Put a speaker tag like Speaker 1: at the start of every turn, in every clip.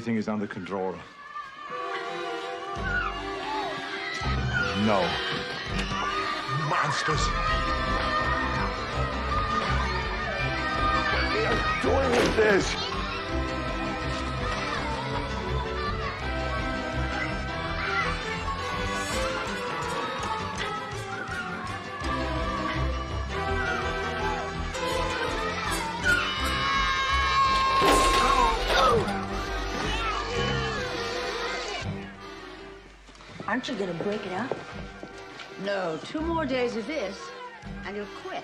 Speaker 1: Everything is under control. No. Monsters. What are you doing with this?
Speaker 2: Aren't you gonna break it up?
Speaker 3: No, 2 more days of this, and you'll quit.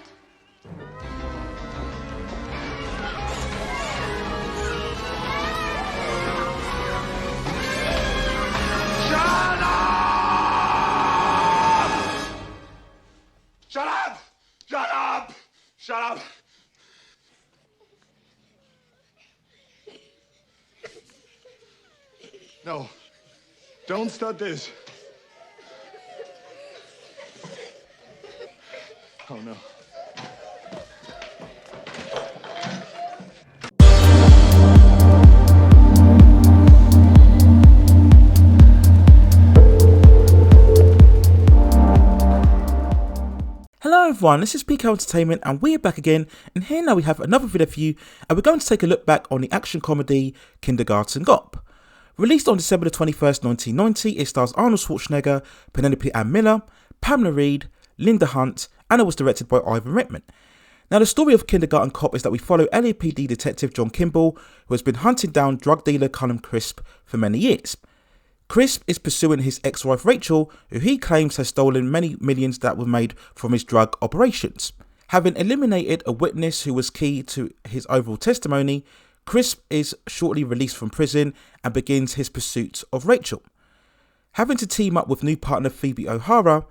Speaker 1: Shut up! Shut up! Shut up! Shut up! No. Don't start this. Oh, no.
Speaker 4: Hello everyone, this is PK Entertainment and we're back again, and here now we have another video for you, and we're going to take a look back on the action comedy Kindergarten Cop. Released on December the 21st, 1990, it stars Arnold Schwarzenegger, Penepole and Miller, Pamela Reed, Linda Hunt, and it was directed by Ivan Reitman. Now the story of Kindergarten Cop is that we follow LAPD detective John Kimble, who has been hunting down drug dealer Cripp for many years. Cripp is pursuing his ex-wife Rachel, who he claims has stolen many millions that were made from his drug operations. Having eliminated a witness who was key to his overall testimony, Cripp is shortly released from prison and begins his pursuit of Rachel. Having to team up with new partner Phoebe O'Hara,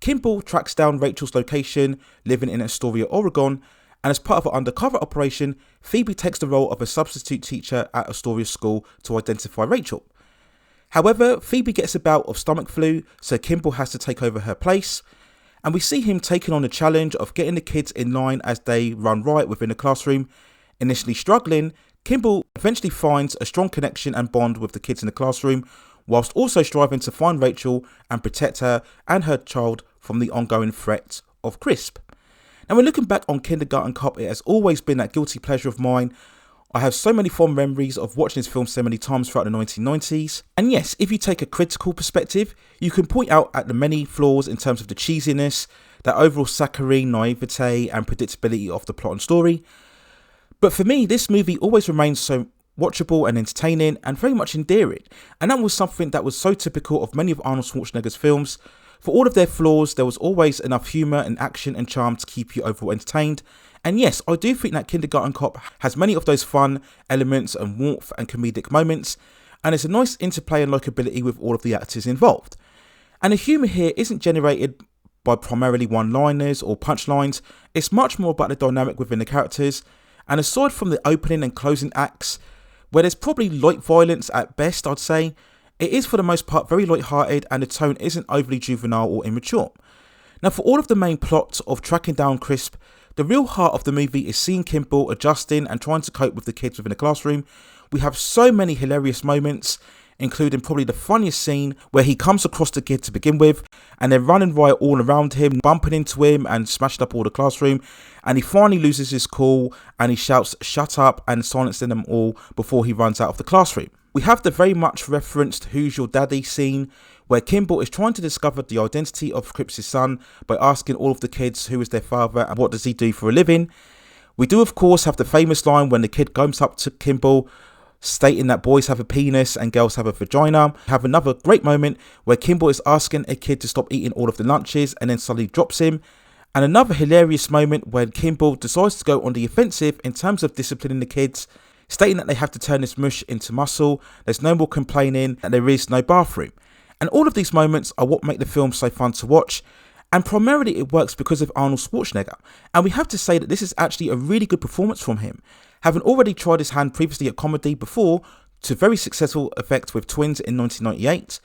Speaker 4: Kimble tracks down Rachel's location, living in Astoria, Oregon, and as part of an undercover operation, Phoebe takes the role of a substitute teacher at Astoria school to identify Rachel. However, Phoebe gets a bout of stomach flu, so Kimble has to take over her place, and we see him taking on the challenge of getting the kids in line as they run riot within the classroom. Initially struggling, Kimble eventually finds a strong connection and bond with the kids in the classroom, whilst also striving to find Rachel and protect her and her child from the ongoing threat of Cripp. Now when looking back on Kindergarten Cop, it has always been that guilty pleasure of mine. I have so many fond memories of watching this film so many times throughout the 1990s. And yes, if you take a critical perspective, you can point out at the many flaws in terms of the cheesiness, that overall saccharine naivete and predictability of the plot and story. But for me, this movie always remains so watchable and entertaining and very much endearing. And that was something that was so typical of many of Arnold Schwarzenegger's films. For all of their flaws, there was always enough humour and action and charm to keep you overall entertained. And yes, I do think that Kindergarten Cop has many of those fun elements and warmth and comedic moments, and it's a nice interplay and likability with all of the actors involved. And the humour here isn't generated by primarily one-liners or punchlines, it's much more about the dynamic within the characters. And aside from the opening and closing acts, where there's probably light violence at best, I'd say, it is for the most part very light-hearted and the tone isn't overly juvenile or immature. Now for all of the main plot of tracking down Cripp, the real heart of the movie is seeing Kimble adjusting and trying to cope with the kids within the classroom. We have so many hilarious moments, including probably the funniest scene where he comes across the kid to begin with and they're running riot all around him, bumping into him and smashing up all the classroom, and he finally loses his cool and he shouts "shut up" and silencing them all before he runs out of the classroom. We have the very much referenced "Who's Your Daddy" scene where Kimble is trying to discover the identity of Cripp's son by asking all of the kids who is their father and what does he do for a living. We do of course have the famous line when the kid comes up to Kimble stating that boys have a penis and girls have a vagina. We have another great moment where Kimble is asking a kid to stop eating all of the lunches and then suddenly drops him. And another hilarious moment when Kimble decides to go on the offensive in terms of disciplining the kids, stating that they have to turn this mush into muscle, there's no more complaining, and there is no bathroom. And all of these moments are what make the film so fun to watch, and primarily it works because of Arnold Schwarzenegger. And we have to say that this is actually a really good performance from him, having already tried his hand previously at comedy before to very successful effect with Twins in 1998.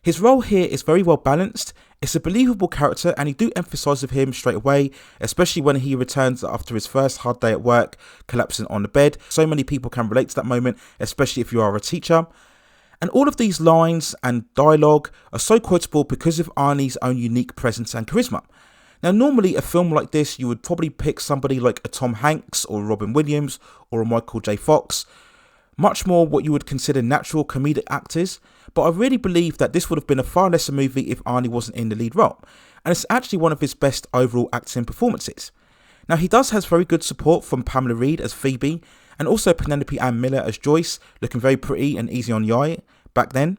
Speaker 4: His role here is very well balanced. It's a believable character and you do emphasise with him straight away, especially when he returns after his first hard day at work, collapsing on the bed. So many people can relate to that moment, especially if you are a teacher. And all of these lines and dialogue are so quotable because of Arnie's own unique presence and charisma. Now, normally a film like this, you would probably pick somebody like a Tom Hanks or Robin Williams or a Michael J. Fox, much more what you would consider natural comedic actors, but I really believe that this would have been a far lesser movie if Arnie wasn't in the lead role, and it's actually one of his best overall acting performances. Now, he does have very good support from Pamela Reed as Phoebe, and also Penelope Ann Miller as Joyce, looking very pretty and easy on the eye back then.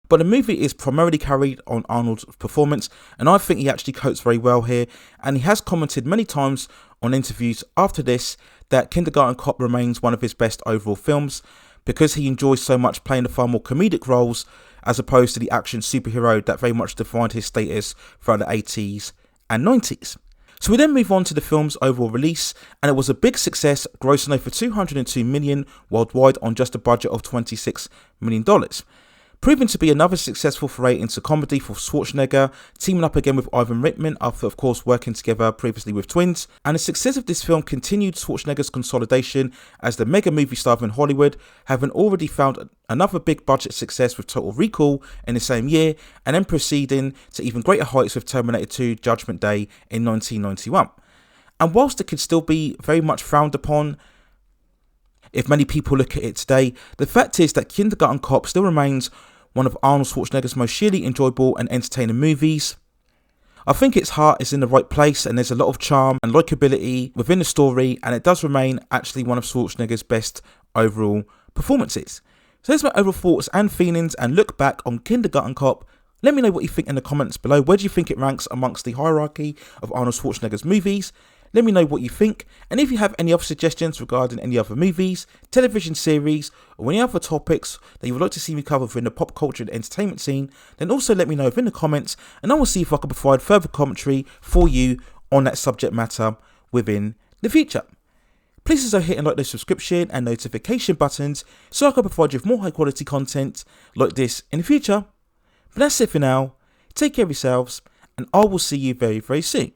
Speaker 4: But the movie is primarily carried on Arnold's performance, and I think he actually copes very well here, and he has commented many times on interviews after this that Kindergarten Cop remains one of his best overall films because he enjoys so much playing the far more comedic roles as opposed to the action superhero that very much defined his status throughout the 80s and 90s. So we then move on to the film's overall release, and it was a big success, grossing over $202 million worldwide on just a budget of $26 million. Proving to be another successful foray into comedy for Schwarzenegger, teaming up again with Ivan Reitman after of course working together previously with Twins, and the success of this film continued Schwarzenegger's consolidation as the mega movie star in Hollywood, having already found another big budget success with Total Recall in the same year, and then proceeding to even greater heights with Terminator 2 Judgment Day in 1991. And whilst it could still be very much frowned upon, if many people look at it today, the fact is that Kindergarten Cop still remains one of Arnold Schwarzenegger's most sheerly enjoyable and entertaining movies. I think its heart is in the right place and there's a lot of charm and likability within the story, and it does remain actually one of Schwarzenegger's best overall performances. So there's my overall thoughts and feelings and look back on Kindergarten Cop. Let me know what you think in the comments below. Where do you think it ranks amongst the hierarchy of Arnold Schwarzenegger's movies? Let me know what you think, and if you have any other suggestions regarding any other movies, television series, or any other topics that you would like to see me cover within the pop culture and entertainment scene, then also let me know within the comments, and I will see if I can provide further commentary for you on that subject matter within the future. Please also hit and like the subscription and notification buttons so I can provide you with more high quality content like this in the future. But that's it for now. Take care of yourselves, and I will see you very, very soon.